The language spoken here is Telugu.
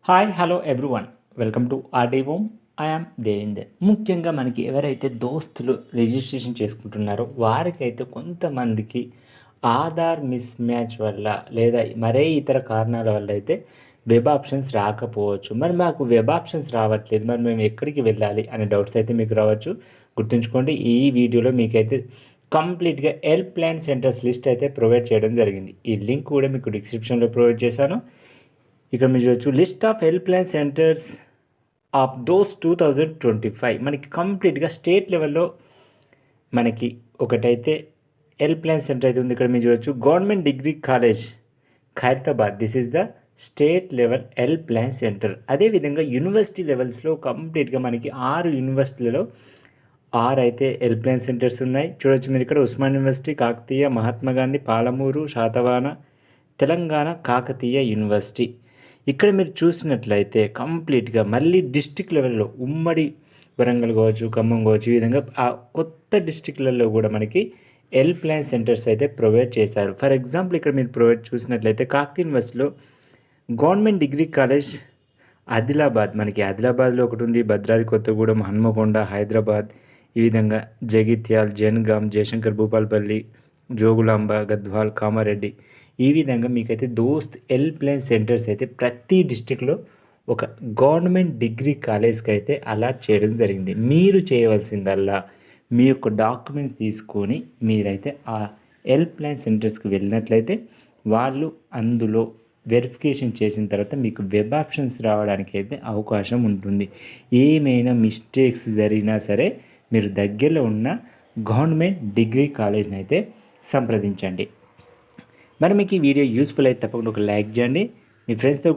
Hi hello everyone welcome to RD home. I am Devender. ముఖ్యంగా మనకి ఎవరైతే దోస్తులు రిజిస్ట్రేషన్ చేసుకుంటున్నారో వారికైతే కొంతమందికి ఆధార్ మిస్ మ్యాచ్ వల్ల లేదా మరే ఇతర కారణాల వల్ల అయితే వెబ్ ఆప్షన్స్ రాకపోవచ్చు. మరి మాకు వెబ్ ఆప్షన్స్ రావట్లేదు, మరి మేము ఎక్కడికి వెళ్ళాలి అనే డౌట్స్ అయితే మీకు రావచ్చు. గుర్తుంచుకోండి, ఈ వీడియోలో మీకైతే కంప్లీట్గా హెల్ప్ లైన్ సెంటర్స్ లిస్ట్ అయితే ప్రొవైడ్ చేయడం జరిగింది. ఈ లింక్ కూడా మీకు డిస్క్రిప్షన్లో ప్రొవైడ్ చేశాను. ఇక్కడ మీరు చూడొచ్చు list of help line centres of those 2025. మనకి కంప్లీట్గా స్టేట్ లెవెల్లో మనకి ఒకటైతే హెల్ప్ లైన్ సెంటర్ అయితే ఉంది. ఇక్కడ మీరు చూడొచ్చు government degree college Khairatabad. This is the state level help line centre. అదేవిధంగా యూనివర్సిటీ లెవెల్స్లో కంప్లీట్గా మనకి 6 యూనివర్సిటీలలో 6 అయితే హెల్ప్ లైన్ సెంటర్స్ ఉన్నాయి. చూడొచ్చు మీరు ఇక్కడ ఉస్మాన్ యూనివర్సిటీ, కాకతీయ, మహాత్మా గాంధీ, పాలమూరు, శాతవాన, తెలంగాణ కాకతీయ యూనివర్సిటీ. ఇక్కడ మీరు చూసినట్లయితే కంప్లీట్గా మళ్ళీ డిస్టిక్ లెవెల్లో ఉమ్మడి వరంగల్ కావచ్చు, ఖమ్మం కావచ్చు, ఈ విధంగా ఆ కొత్త డిస్టిక్లలో కూడా మనకి హెల్ప్ లైన్ సెంటర్స్ అయితే ప్రొవైడ్ చేశారు. ఫర్ ఎగ్జాంపుల్ ఇక్కడ మీరు ప్రొవైడ్ చూసినట్లయితే కాకతీయ యూనివర్సిటీలో గవర్నమెంట్ డిగ్రీ కాలేజ్ ఆదిలాబాద్, మనకి ఆదిలాబాద్లో ఒకటి ఉంది, భద్రాద్రి కొత్తగూడెం, హన్మకొండ, హైదరాబాద్, ఈ విధంగా జగిత్యాల్, జనగాం, జయశంకర్ భూపాల్పల్లి, జోగులాంబ, గద్వాల్, కామారెడ్డి, ఈ విధంగా మీకైతే దోస్త్ హెల్ప్ లైన్ సెంటర్స్ అయితే ప్రతి డిస్టిక్లో ఒక గవర్నమెంట్ డిగ్రీ కాలేజ్కి అయితే అలాట్ చేయడం జరిగింది. మీరు చేయవలసిందల్లా మీ యొక్క డాక్యుమెంట్స్ తీసుకొని మీరైతే ఆ హెల్ప్ లైన్ సెంటర్స్కి వెళ్ళినట్లయితే వాళ్ళు అందులో వెరిఫికేషన్ చేసిన తర్వాత మీకు వెబ్ ఆప్షన్స్ రావడానికి అయితే అవకాశం ఉంటుంది. ఏమైనా మిస్టేక్స్ జరిగినా సరే మీరు దగ్గరలో ఉన్న గవర్నమెంట్ డిగ్రీ కాలేజ్ని అయితే సంప్రదించండి. మరి మీకు ఈ వీడియో యూస్ఫుల్ అయితే తప్పకుండా ఒక లైక్ చేయండి. మీ ఫ్రెండ్స్తో